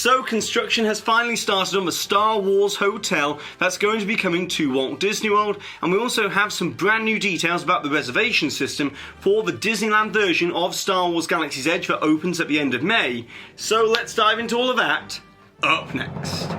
So construction has finally started on the Star Wars hotel that's going to be coming to Walt Disney World, and we also have some brand new details about the reservation system for the Disneyland version of Star Wars Galaxy's Edge that opens at the end of May. So let's dive into all of that up next.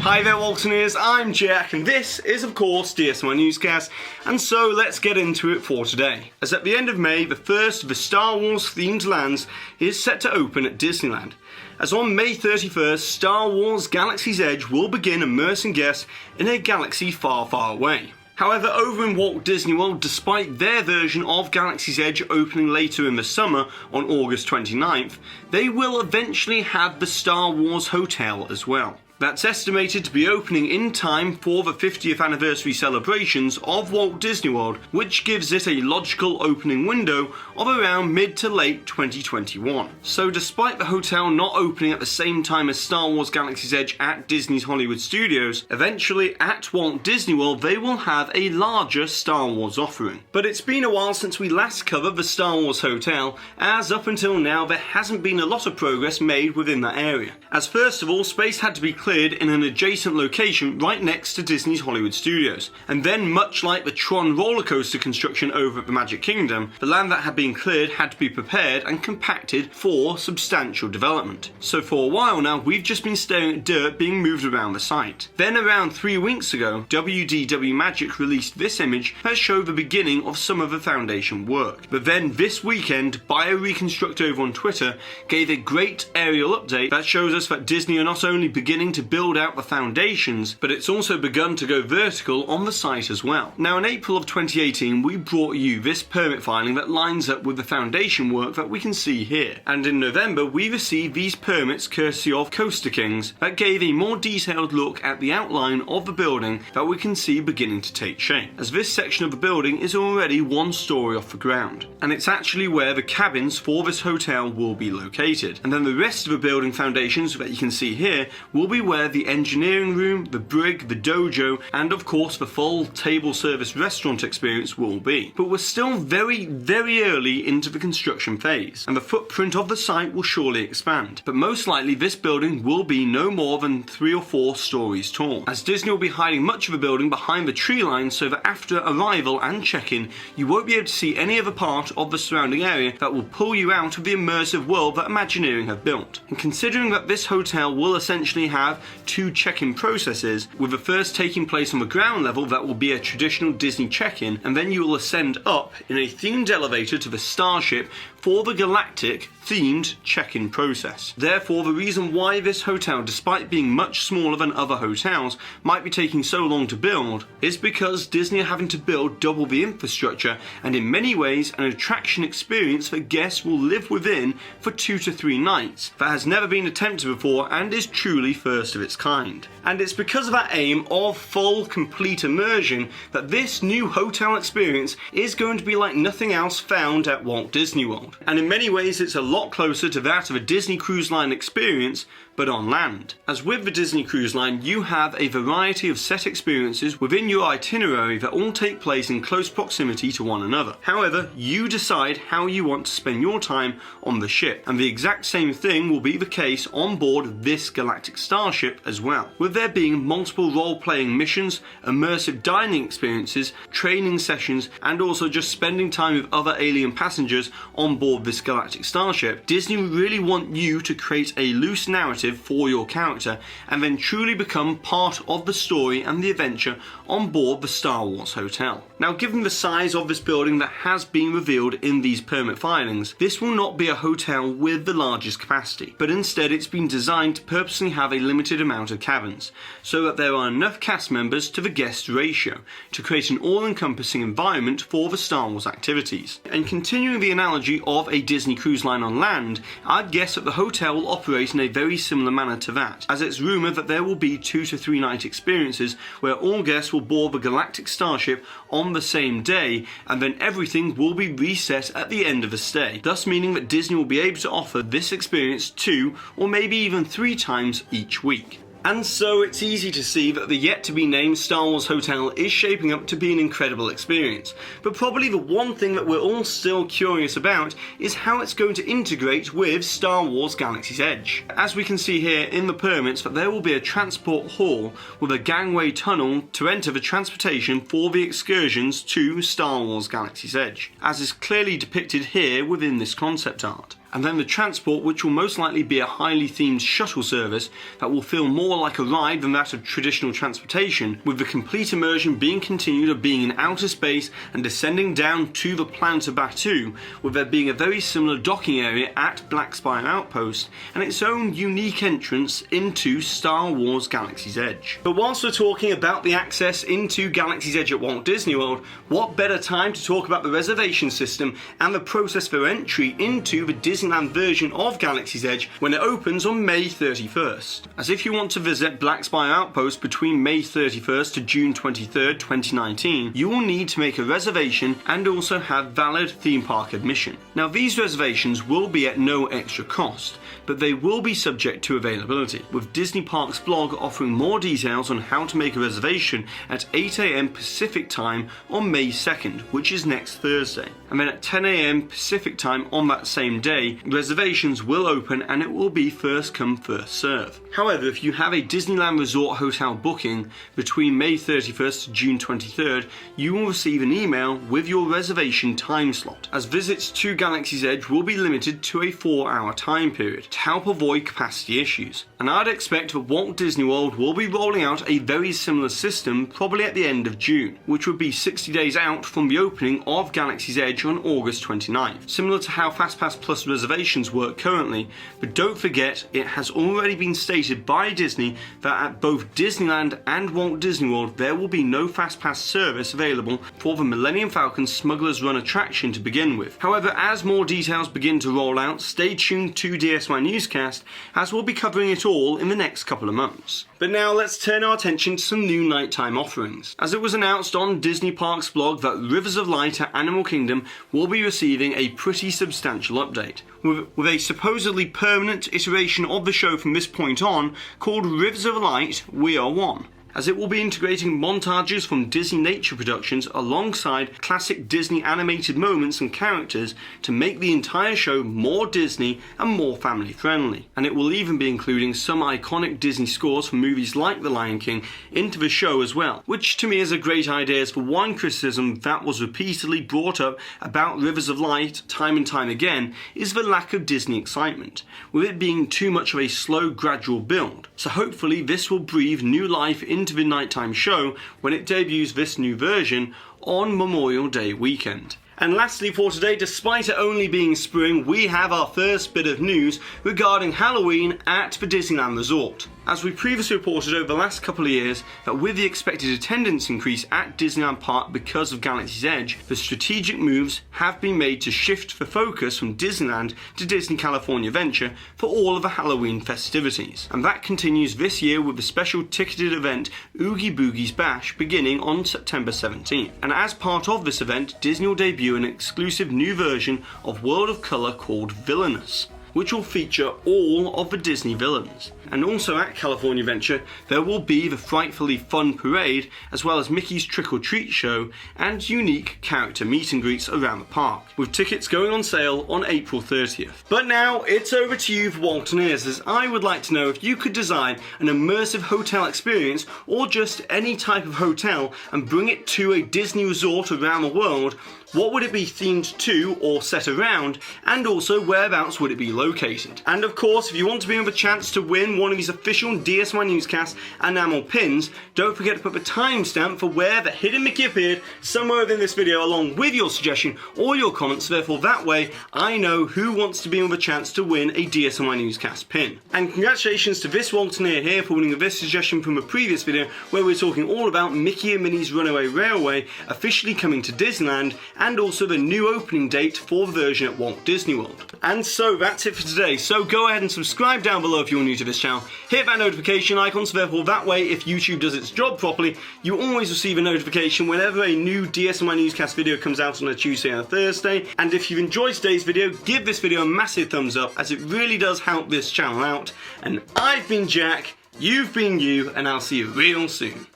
Hi there Waltoneers, I'm Jack and this is of course DSNY Newscast, and so let's get into it for today. As at the end of May, the first of the Star Wars themed lands is set to open at Disneyland. As on May 31st, Star Wars Galaxy's Edge will begin immersing guests in a galaxy far, far away. However, over in Walt Disney World, despite their version of Galaxy's Edge opening later in the summer on August 29th, they will eventually have the Star Wars Hotel as well. That's estimated to be opening in time for the 50th anniversary celebrations of Walt Disney World, which gives it a logical opening window of around mid to late 2021. So despite the hotel not opening at the same time as Star Wars Galaxy's Edge at Disney's Hollywood Studios, eventually at Walt Disney World they will have a larger Star Wars offering. But it's been a while since we last covered the Star Wars Hotel, as up until now there hasn't been a lot of progress made within that area. As first of all, space had to be cleared in an adjacent location right next to Disney's Hollywood Studios. And then, much like the Tron roller coaster construction over at the Magic Kingdom, the land that had been cleared had to be prepared and compacted for substantial development. So for a while now, we've just been staring at dirt being moved around the site. Then around 3 weeks ago, WDW Magic released this image that showed the beginning of some of the foundation work. But then this weekend, BioReconstruct over on Twitter gave a great aerial update that shows us that Disney are not only beginning to build out the foundations, but it's also begun to go vertical on the site as well. Now in April of 2018 we brought you this permit filing that lines up with the foundation work that we can see here, and in November we received these permits courtesy of Coaster Kings that gave a more detailed look at the outline of the building that we can see beginning to take shape, as this section of the building is already 1 story off the ground, and it's actually where the cabins for this hotel will be located. And then the rest of the building foundations that you can see here will be where the engineering room, the brig, the dojo, and of course the full table service restaurant experience will be. But we're still very, very early into the construction phase, and the footprint of the site will surely expand. But most likely this building will be no more than 3 or 4 stories tall, as Disney will be hiding much of the building behind the tree line so that after arrival and check-in you won't be able to see any other part of the surrounding area that will pull you out of the immersive world that Imagineering have built. And considering that this hotel will essentially have 2 check-in processes, with the first taking place on the ground level that will be a traditional Disney check-in, and then you will ascend up in a themed elevator to the Starship for the galactic themed check-in process. Therefore, the reason why this hotel, despite being much smaller than other hotels, might be taking so long to build is because Disney are having to build double the infrastructure, and in many ways an attraction experience that guests will live within for 2 to 3 nights that has never been attempted before and is truly first of its kind. And it's because of that aim of full, complete immersion that this new hotel experience is going to be like nothing else found at Walt Disney World. And in many ways it's a lot closer to that of a Disney Cruise Line experience, but on land. As with the Disney Cruise Line, you have a variety of set experiences within your itinerary that all take place in close proximity to one another. However, you decide how you want to spend your time on the ship, and the exact same thing will be the case on board this galactic starship as well, with there being multiple role-playing missions, immersive dining experiences, training sessions, and also just spending time with other alien passengers on board this galactic starship. Disney really want you to create a loose narrative for your character and then truly become part of the story and the adventure on board the Star Wars Hotel. Now, given the size of this building that has been revealed in these permit filings, this will not be a hotel with the largest capacity, but instead it's been designed to purposely have a limited amount of cabins, so that there are enough cast members to the guest ratio to create an all-encompassing environment for the Star Wars activities. And continuing the analogy of a Disney Cruise Line on land, I'd guess that the hotel will operate in a very similar manner to that, as it's rumoured that there will be 2 to 3 night experiences where all guests will board the galactic starship on the same day, and then everything will be reset at the end of the stay, thus meaning that Disney will be able to offer this experience 2 or maybe even 3 times each week. And so it's easy to see that the yet-to-be-named Star Wars Hotel is shaping up to be an incredible experience. But probably the one thing that we're all still curious about is how it's going to integrate with Star Wars Galaxy's Edge. As we can see here in the permits, that there will be a transport hall with a gangway tunnel to enter the transportation for the excursions to Star Wars Galaxy's Edge, as is clearly depicted here within this concept art. And then the transport, which will most likely be a highly themed shuttle service that will feel more like a ride than that of traditional transportation, with the complete immersion being continued of being in outer space and descending down to the planet of Batuu, with there being a very similar docking area at Black Spire Outpost and its own unique entrance into Star Wars Galaxy's Edge. But whilst we're talking about the access into Galaxy's Edge at Walt Disney World, what better time to talk about the reservation system and the process for entry into the Disneyland version of Galaxy's Edge when it opens on May 31st. As if you want to visit Black Spire Outpost between May 31st to June 23rd, 2019, you will need to make a reservation and also have valid theme park admission. Now, these reservations will be at no extra cost, but they will be subject to availability, with Disney Parks blog offering more details on how to make a reservation at 8 AM Pacific time on May 2nd, which is next Thursday. And then at 10 AM Pacific time on that same day, reservations will open and it will be first come first serve. However, if you have a Disneyland Resort hotel booking between May 31st to June 23rd, you will receive an email with your reservation time slot, as visits to Galaxy's Edge will be limited to a 4-hour time period to help avoid capacity issues. And I'd expect that Walt Disney World will be rolling out a very similar system probably at the end of June, which would be 60 days out from the opening of Galaxy's Edge on August 29th, similar to how FastPass Plus reservations work currently. But don't forget, it has already been stated by Disney that at both Disneyland and Walt Disney World there will be no FastPass service available for the Millennium Falcon Smuggler's Run attraction to begin with. However, as more details begin to roll out, stay tuned to DSNY Newscast, as we'll be covering it all in the next couple of months. But now let's turn our attention to some new nighttime offerings, as it was announced on Disney Parks blog that Rivers of Light at Animal Kingdom will be receiving a pretty substantial update, with a supposedly permanent iteration of the show from this point on called Rivers of Light We Are One, as it will be integrating montages from Disney Nature Productions alongside classic Disney animated moments and characters to make the entire show more Disney and more family friendly. And it will even be including some iconic Disney scores from movies like The Lion King into the show as well, which to me is a great idea, as for one criticism that was repeatedly brought up about Rivers of Light time and time again is the lack of Disney excitement, with it being too much of a slow gradual build. So hopefully this will breathe new life into the nighttime show when it debuts this new version on Memorial Day weekend. And lastly for today, despite it only being spring, we have our first bit of news regarding Halloween at the Disneyland Resort. As we previously reported over the last couple of years, that with the expected attendance increase at Disneyland Park because of Galaxy's Edge, the strategic moves have been made to shift the focus from Disneyland to Disney California Adventure for all of the Halloween festivities. And that continues this year with the special ticketed event Oogie Boogie's Bash beginning on September 17th. And as part of this event, Disney will debut an exclusive new version of World of Color called Villainous, which will feature all of the Disney villains. And also at California Adventure, there will be the Frightfully Fun Parade, as well as Mickey's Trick or Treat show and unique character meet and greets around the park, with tickets going on sale on April 30th. But now it's over to you, Waltoneers, as I would like to know if you could design an immersive hotel experience or just any type of hotel and bring it to a Disney resort around the world. What would it be themed to or set around, and also whereabouts would it be located? And of course, if you want to be with a chance to win one of these official DSNY Newscast enamel pins, don't forget to put the timestamp for where the hidden Mickey appeared somewhere within this video along with your suggestion or your comments, therefore that way I know who wants to be with a chance to win a DSNY Newscast pin. And congratulations to this Waltoneer here for winning this suggestion from a previous video where we're talking all about Mickey and Minnie's Runaway Railway officially coming to Disneyland, and also the new opening date for the version at Walt Disney World. And so that's it for today, so go ahead and subscribe down below if you're new to this channel, hit that notification icon so therefore that way if YouTube does its job properly, you always receive a notification whenever a new DSNY Newscast video comes out on a Tuesday and a Thursday. And if you've enjoyed today's video, give this video a massive thumbs up, as it really does help this channel out. And I've been Jack, You've been you, and I'll see you real soon.